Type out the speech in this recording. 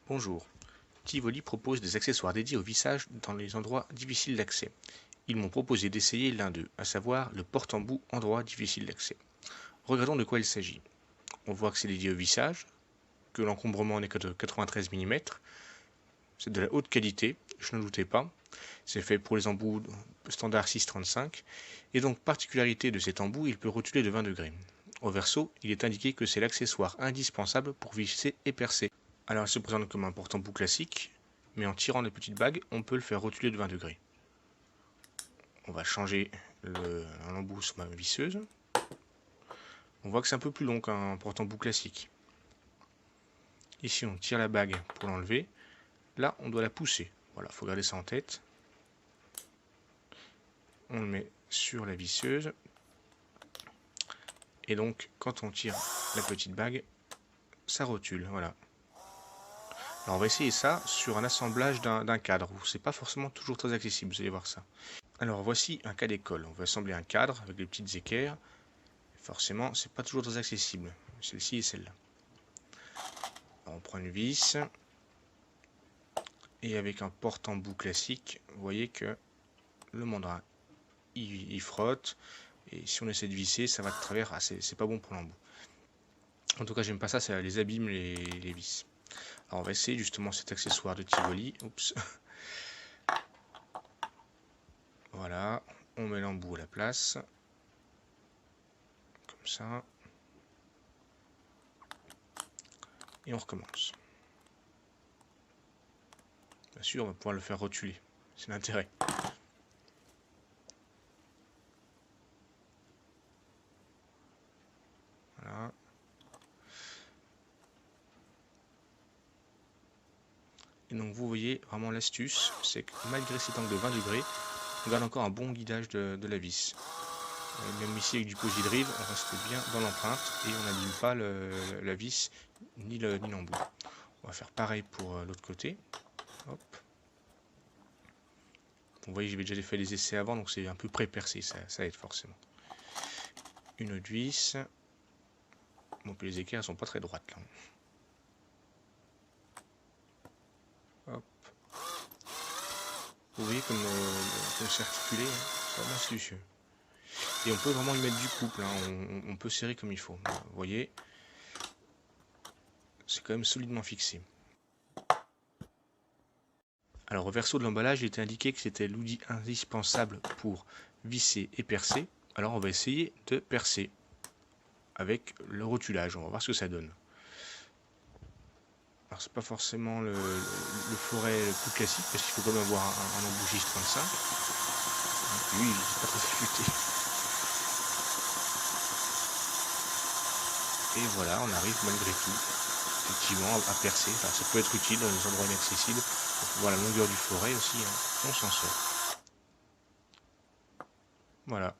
Bonjour. Tivoli propose des accessoires dédiés au vissage dans les endroits difficiles d'accès. Ils m'ont proposé d'essayer l'un d'eux, à savoir le porte-embout endroit difficile d'accès. Regardons de quoi il s'agit. On voit que c'est dédié au vissage, que l'encombrement n'est que de 93 mm. C'est de la haute qualité, je n'en doutais pas. C'est fait pour les embouts standard 635. Et donc, particularité de cet embout, il peut rotuler de 20 degrés. Au verso, il est indiqué que c'est l'accessoire indispensable pour visser et percer. Alors, elle se présente comme un porte-embout classique, mais en tirant les petites bagues, on peut le faire rotuler de 20 degrés. On va changer l'embout sur ma visseuse. On voit que c'est un peu plus long qu'un porte-embout classique. Ici, on tire la bague pour l'enlever. Là, on doit la pousser. Voilà, il faut garder ça en tête. On le met sur la visseuse. Et donc, quand on tire la petite bague, ça rotule. Voilà. Alors, on va essayer ça sur un assemblage d'un cadre, où c'est pas forcément toujours très accessible, vous allez voir ça. Alors, voici un cas d'école. On va assembler un cadre avec des petites équerres. Forcément, c'est pas toujours très accessible. Celle-ci et celle-là. On prend une vis. Et avec un porte-embout classique, vous voyez que le mandrin, il frotte. Et si on essaie de visser, ça va de travers. Ah, c'est pas bon pour l'embout. En tout cas, j'aime pas ça, ça les abîme les vis. Alors, on va essayer justement cet accessoire de Tivoli. Oups. Voilà, on met l'embout à la place. Comme ça. Et on recommence. Bien sûr, on va pouvoir le faire rotuler. C'est l'intérêt. Voilà. Et donc vous voyez vraiment l'astuce, c'est que malgré cet angle de 20 degrés, on garde encore un bon guidage de la vis. Et même ici avec du Posi-Drive, on reste bien dans l'empreinte et on n'abîme pas la vis ni l'embout. On va faire pareil pour l'autre côté. Hop. Vous voyez, j'avais déjà fait des essais avant, donc c'est un peu pré-percé, ça aide forcément. Une autre vis. Bon, puis les équerres sont pas très droites là. Hop. Vous voyez comme c'est articulé, hein, c'est vraiment astucieux. Et on peut vraiment y mettre du couple, hein, on peut serrer comme il faut. Vous voyez, c'est quand même solidement fixé. Alors au verso de l'emballage, il était indiqué que c'était l'outil indispensable pour visser et percer. Alors on va essayer de percer avec le rotulage, on va voir ce que ça donne. Alors c'est pas forcément le floret le plus classique, parce qu'il faut quand même avoir un embout 635. Lui, il n'est pas très affûté. Et voilà, on arrive malgré tout, effectivement, à percer. Enfin, ça peut être utile dans les endroits inaccessibles. Pour voir la longueur du floret aussi, hein. On s'en sort. Voilà.